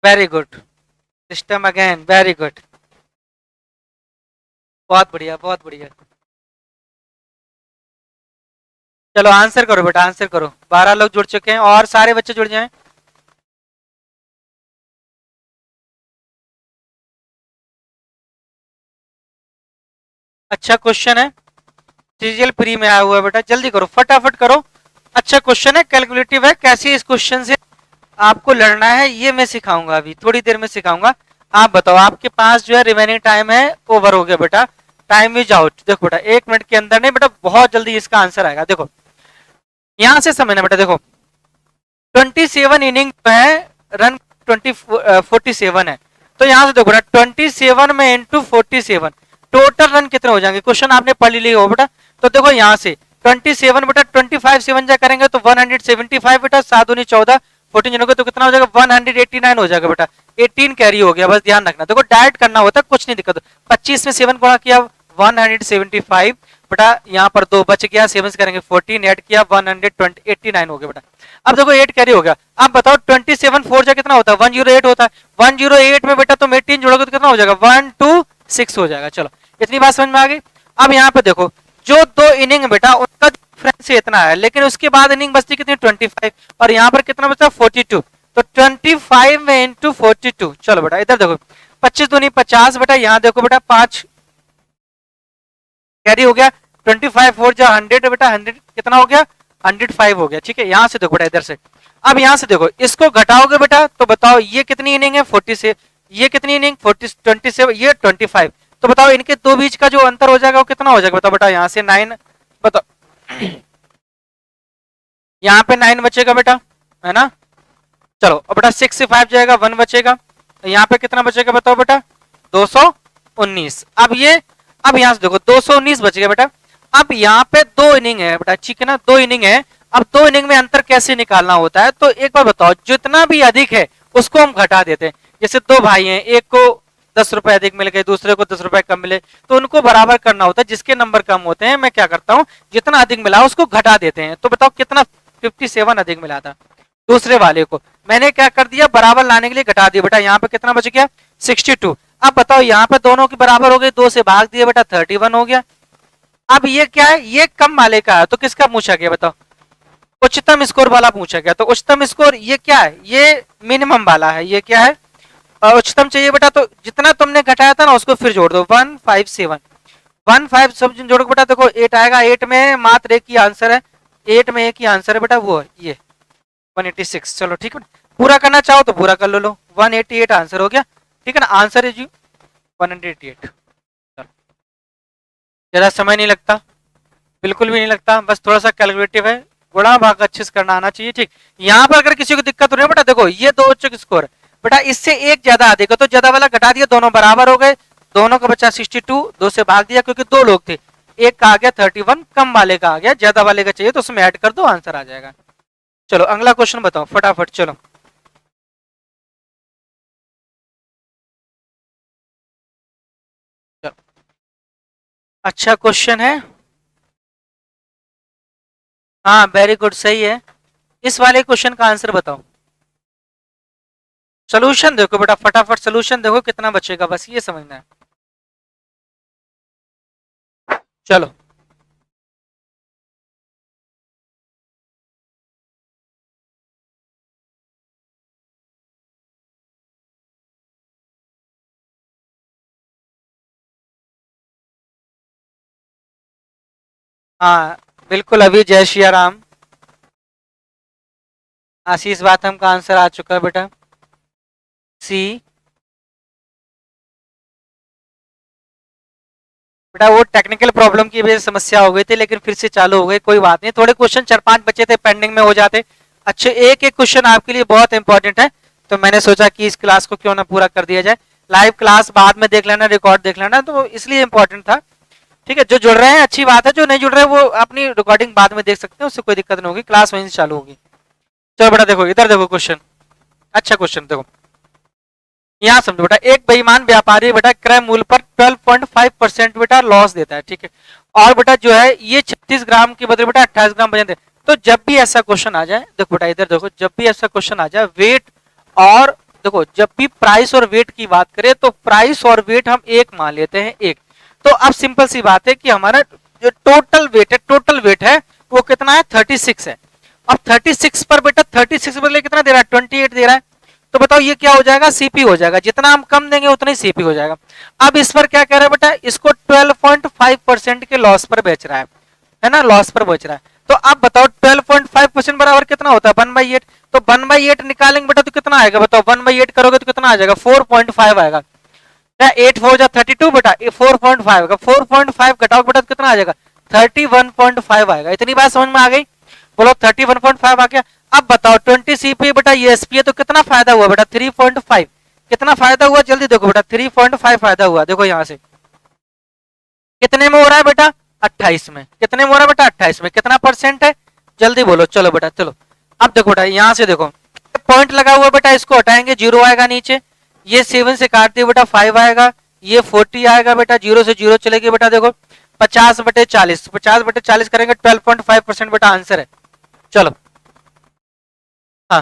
very good, system again, very good, बहुत बढ़िया बहुत बढ़िया। चलो आंसर करो बेटा, आंसर करो। 12 लोग जुड़ चुके हैं और सारे बच्चे जुड़ जाएं। अच्छा क्वेश्चन है, सीजीएल प्री में आया हुआ है बेटा, जल्दी करो फटाफट करो। अच्छा क्वेश्चन है, कैलकुलेटिव है, कैसे इस क्वेश्चन से आपको लड़ना है ये मैं सिखाऊंगा, अभी थोड़ी देर में सिखाऊंगा। आप बताओ, आपके पास जो है रिमेनिंग टाइम है ओवर हो गया बेटा, टाइम इज आउट। देखो बेटा 1 मिनट के अंदर नहीं बेटा, बहुत जल्दी इसका आंसर आएगा। देखो यहां से समझना बेटा, देखो 27 इनिंग है, रन 47 है। तो यहां से देखो बेटा 27 में इंटू 47 टोटल रन कितने हो जाएंगे, क्वेश्चन आपने पढ़ लिया हो बेटा। तो देखो यहाँ से 27 बेटा 25 7 जा करेंगे तो 175 बेटा, 7 दूनी 14, 14 जनोगे तो कितना हो जाएगा, 189 हो जाएगा बेटा। 18 कैरी हो गया, बस ध्यान रखना। देखो डायरेक्ट करना होता है, कुछ नहीं दिक्कत। 25 में 7 गुणा किया 175 बेटा, यहाँ पर 2 बच गया, 7 करेंगे 14, ऐड किया 189 हो गया बेटा। अब देखो 8 कैरी हो गया। अब बताओ 27 4 जा कितना होता है, 108 होता है। 108 में बेटा तुम 18 जोड़ोगे तो कितना हो जाएगा, 126 हो जाएगा। चलो इतनी बात समझ में आ गई। अब यहाँ पे देखो जो 2 इनिंग बेटा उनका डिफरेंस इतना है, लेकिन उसके बाद इनिंग बचती कितनी, 25, और यहाँ पर कितना बचता 42। तो 25 में इंटू 42, चलो बेटा इधर देखो 25 दूनी 50 बेटा, यहाँ देखो बेटा 5 कैरी हो गया, 25 4 जा 100 बेटा, 100 कितना हो गया, 105 हो गया। ठीक है, यहाँ से देखो बेटा इधर से, अब यहाँ से देखो इसको घटाओगे बेटा तो बताओ ये कितनी इनिंग है 40 से, ये कितनी इनिंग 40 27, ये 25। तो बताओ इनके दो बीच का जो अंतर हो जाएगा वो कितना हो जाएगा, बताओ बेटा यहाँ से 9, बताओ यहाँ पे 9 बचेगा बेटा, है ना। चलो अब बेटा 6 से 5 जाएगा, 1 बचेगा, यहाँ पे कितना बचेगा बताओ बेटा, 219। अब ये, अब यहाँ से देखो 219 बच गया बेटा। अब यहाँ पे 2 इनिंग है बेटा, ठीक है ना, 2 इनिंग है। अब 2 इनिंग में अंतर कैसे निकालना होता है, तो एक बार बताओ, जितना भी अधिक है उसको हम घटा देते हैं। जैसे 2 भाई हैं, एक को 10 रुपए अधिक मिल गए, दूसरे को 10 रुपए कम मिले, तो उनको बराबर करना होता है। जिसके नंबर कम होते हैं मैं क्या करता हूँ, जितना अधिक मिला उसको घटा देते हैं। तो बताओ कितना 57 अधिक मिला था दूसरे वाले को, मैंने क्या कर दिया, बराबर लाने के लिए घटा दिया बेटा। यहाँ पे कितना बच गया 62। अब बताओ यहाँ पे दोनों की बराबर हो गई, 2 से भाग दिया बेटा 31 हो गया। अब ये क्या है, ये कम वाले का है, तो किसका पूछा गया बताओ, उच्चतम स्कोर वाला पूछा गया। तो उच्चतम स्कोर ये क्या है, ये मिनिमम वाला है, ये क्या है उच्चतम चाहिए बेटा। तो जितना तुमने घटाया था ना उसको फिर जोड़ दो, 157 15 सब जोड़ो बेटा। देखो 8 आएगा, 8 में मात्र एक ही आंसर है, 8 में एक ही आंसर है बेटा, वो है ये 186। चलो ठीक है, पूरा करना चाहो तो पूरा कर लो, 188 आंसर हो गया। ठीक है ना, आंसर इज 188। ज्यादा समय नहीं लगता, बिल्कुल भी नहीं लगता, बस थोड़ा सा कैलकुलेटिव है, गुणा भाग अच्छे से करना आना चाहिए। ठीक, यहाँ पर अगर किसी को दिक्कत हो रही है बेटा, देखो ये 2 उच्च स्कोर है बेटा, इससे एक ज्यादा अधिक है तो ज्यादा वाला घटा दिया, दोनों बराबर हो गए, दोनों का बचा 62, 2 से भाग दिया क्योंकि 2 लोग थे, एक का आ गया 31, कम वाले का आ गया, ज्यादा वाले का चाहिए तो उसमें ऐड कर दो, आंसर आ जाएगा। चलो अगला क्वेश्चन बताओ फटाफट, चलो चलो अच्छा क्वेश्चन है, हाँ वेरी गुड, सही है। इस वाले क्वेश्चन का आंसर बताओ। सोल्यूशन देखो बेटा, फटाफट सोल्यूशन देखो कितना बचेगा, बस ये समझना है। चलो हाँ बिल्कुल, अभी जय श्री राम। आशीष बाथम का आंसर आ चुका है बेटा, सी। बेटा वो टेक्निकल प्रॉब्लम की वजह से समस्या हो गई थी, लेकिन फिर से चालू हो गई, कोई बात नहीं। थोड़े क्वेश्चन 4-5 बचे थे, पेंडिंग में हो जाते। अच्छे एक एक क्वेश्चन आपके लिए बहुत इंपॉर्टेंट है, तो मैंने सोचा कि इस क्लास को क्यों ना पूरा कर दिया जाए। लाइव क्लास बाद में देख लेना, रिकॉर्ड देख लेना, तो इसलिए इंपॉर्टेंट था। ठीक है, जो जुड़ रहे हैं अच्छी बात है, जो नहीं जुड़ रहे हैं वो अपनी रिकॉर्डिंग बाद में देख सकते हैं, उससे कोई दिक्कत नहीं होगी, क्लास वहीं से चालू होगी। चलो बेटा देखो, इधर देखो क्वेश्चन, अच्छा क्वेश्चन देखो। यहाँ समझो बेटा, एक बेईमान व्यापारी बेटा क्रय मूल्य पर 12.5% बेटा लॉस देता है, ठीक है। और बेटा जो है ये 36 ग्राम के बदले बेटा 28 ग्राम वजन दे। तो जब भी ऐसा क्वेश्चन आ जाए, देखो बेटा इधर देखो, जब भी ऐसा क्वेश्चन आ जाए वेट और देखो, जब भी प्राइस और वेट की बात करें तो प्राइस और वेट हम एक मान लेते हैं, एक। तो अब सिंपल सी बात है कि हमारा जो टोटल वेट है वो कितना है, 36 है। अब 36 पर बेटा 36 बदले कितना दे रहा है, 28 दे रहा है। तो बताओ ये क्या हो जाएगा, सीपी हो जाएगा, जितना हम कम देंगे उतना ही सीपी हो जाएगा। अब इस पर क्या कह रहा है बेटा, इसको 12.5% के लॉस पर बेच रहा है ना, लॉस पर बेच रहा है। तो आप बताओ 12.5% बराबर कितना होता है, 1/8। तो 1/8 निकालेंगे बेटा तो कितना आएगा, बताओ 1/8 करोगे तो कितना आ जाएगा, 4.5 आएगा। क्या 8 4 32 बेटा, 4.5 आएगा, 4.5 घटाओ बेटा तो कितना आ जाएगा, 31.5 आएगा। इतनी बात समझ में आ गई, बोलो 31.5 आ गया। अब बताओ 20 सीपी बेटा ये एसपी है, तो कितना फायदा हुआ बेटा, 3.5। कितना फायदा हुआ जल्दी देखो बेटा, 3.5 फायदा हुआ, देखो यहाँ से कितने में हो रहा है बेटा, 28 में। कितने में हो रहा है बेटा, 28 में। कितना परसेंट है, जल्दी बोलो, चलो बेटा चलो। अब देखो बेटा यहाँ से देखो, पॉइंट लगा हुआ बेटा, इसको हटाएंगे, 0 आएगा नीचे। ये 7 से काट दिए बेटा, 5 आएगा। ये 40 आएगा बेटा, 0 से 0 चलेगी बेटा, देखो 50/40, 50/40 करेंगे, 12.5% बेटा आंसर है। चलो हाँ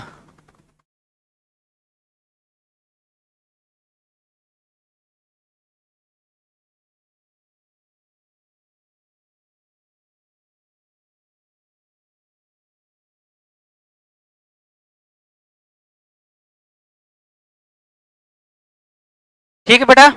ठीक है बेटा।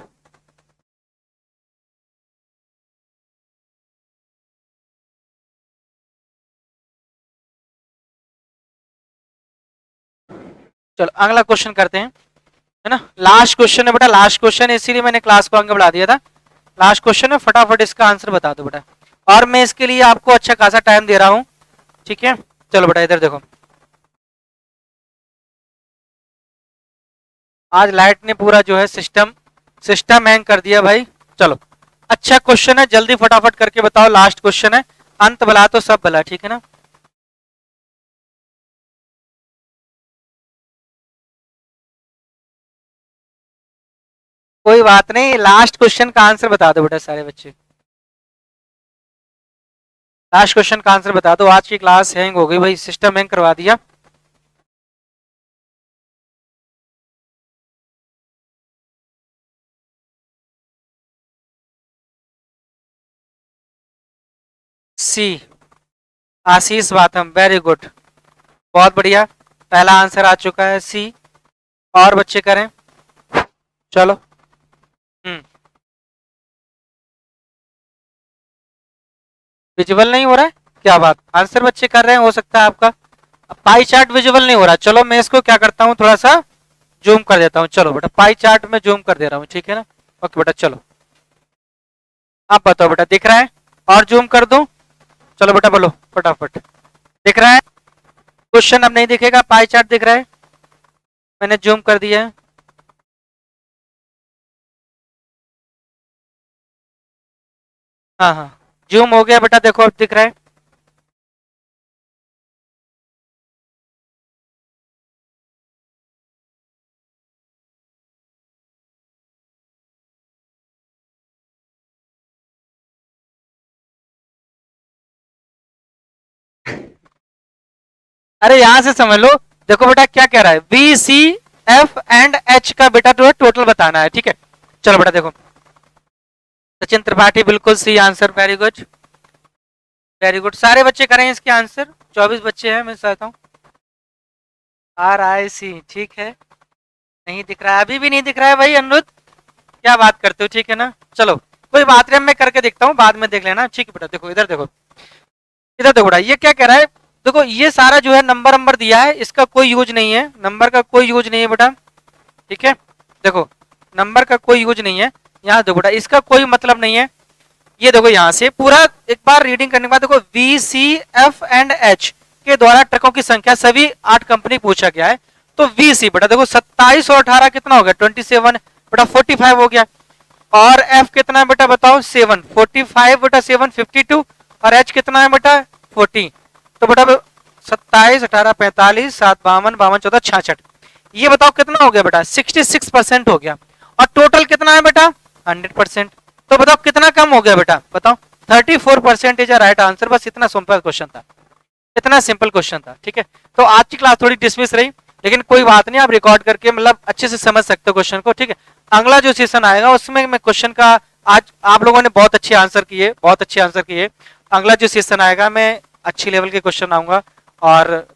चलो अगला क्वेश्चन करते हैं, है ना। लास्ट क्वेश्चन है बेटा, लास्ट क्वेश्चन है, इसीलिए मैंने क्लास को आगे बढ़ा दिया था। लास्ट क्वेश्चन है, फटाफट इसका आंसर बता दो बेटा, और मैं इसके लिए आपको अच्छा खासा टाइम दे रहा हूं, ठीक है। चलो बेटा इधर देखो, आज लाइट ने पूरा जो है सिस्टम सिस्टम हैंग कर दिया भाई। चलो अच्छा क्वेश्चन है, जल्दी फटाफट करके बताओ, लास्ट क्वेश्चन है, अंत भला तो सब भला, ठीक है ना। कोई बात नहीं, लास्ट क्वेश्चन का आंसर बता दो बेटा सारे बच्चे, लास्ट क्वेश्चन का आंसर बता दो। आज की क्लास हैंग हो गई भाई, सिस्टम हैंग करवा दिया। सी, आशीष बाथम, वेरी गुड, बहुत बढ़िया, पहला आंसर आ चुका है सी। और बच्चे करें, चलो। हम्म, विजुअल नहीं हो रहा है, क्या बात, आंसर बच्चे कर रहे हैं, हो सकता है आपका पाई चार्ट विजुअल नहीं हो रहा। चलो मैं इसको क्या करता हूँ, थोड़ा सा जूम कर देता हूँ, चलो बेटा पाई चार्ट में जूम कर दे रहा हूँ, ठीक है ना। ओके बेटा चलो, आप बताओ बेटा दिख रहा है, और जूम कर दूं, चलो बेटा बोलो फटाफट, दिख रहा है। क्वेश्चन अब नहीं दिखेगा, पाई चार्ट दिख रहा है, मैंने जूम कर दिया है। हाँ हाँ, जूम हो गया बेटा, देखो अब दिख रहा है। अरे यहां से समझ लो, देखो बेटा क्या कह रहा है, B C F and H का बेटा जो है टोटल बताना है, ठीक है। चलो बेटा देखो, सचिन त्रिपाठी बिल्कुल C answer, very good very good, सारे बच्चे करें इसके आंसर, 24 बच्चे हैं, मैं चाहता हूँ। RIC, ठीक है, नहीं दिख रहा है, अभी भी नहीं दिख रहा है भाई अनिरुद्ध, क्या बात करते हो, ठीक है ना। चलो कोई बात नहीं, मैं करके देखता हूँ, बाद में देख लेना, ठीक है बेटा। देखो इधर देखो, इधर देखो बेटा, ये क्या कह रहा है, देखो ये सारा जो है नंबर नंबर दिया है, इसका कोई यूज नहीं है, नंबर का कोई यूज नहीं है बेटा, ठीक है। देखो नंबर का कोई यूज नहीं है, यहाँ देखो बेटा इसका कोई मतलब नहीं है। ये देखो यहाँ से पूरा एक बार रीडिंग करने के बाद देखो, VCF&H के द्वारा ट्रकों की संख्या सभी 8 कंपनी पूछा गया है। तो VC बेटा देखो 27 और 18 कितना हो गया, 27 बेटा 45 हो गया। और F कितना है बेटा बताओ, 7, 45 बेटा 7 52, और H कितना है बेटा 40। तो बेटा 27 18 45 7 52 52 14 66, ये बताओ कितना हो गया बेटा, 66% हो गया। और टोटल कितना है बेटा 100%। तो बताओ कितना कम हो गया बेटा, बताओ 34% इज राइट आंसर। बस इतना सिंपल क्वेश्चन था, इतना सिंपल क्वेश्चन था, ठीक है। तो आज की क्लास थोड़ी डिसमिस रही, लेकिन कोई बात नहीं, आप रिकॉर्ड करके मतलब अच्छे से समझ सकते हो क्वेश्चन को, ठीक है। अगला जो सेशन आएगा उसमें मैं क्वेश्चन का, आज आप लोगों ने बहुत अच्छे आंसर किए, बहुत अच्छे आंसर किए, अगला जो सेशन आएगा मैं अच्छी लेवल के क्वेश्चन आऊंगा और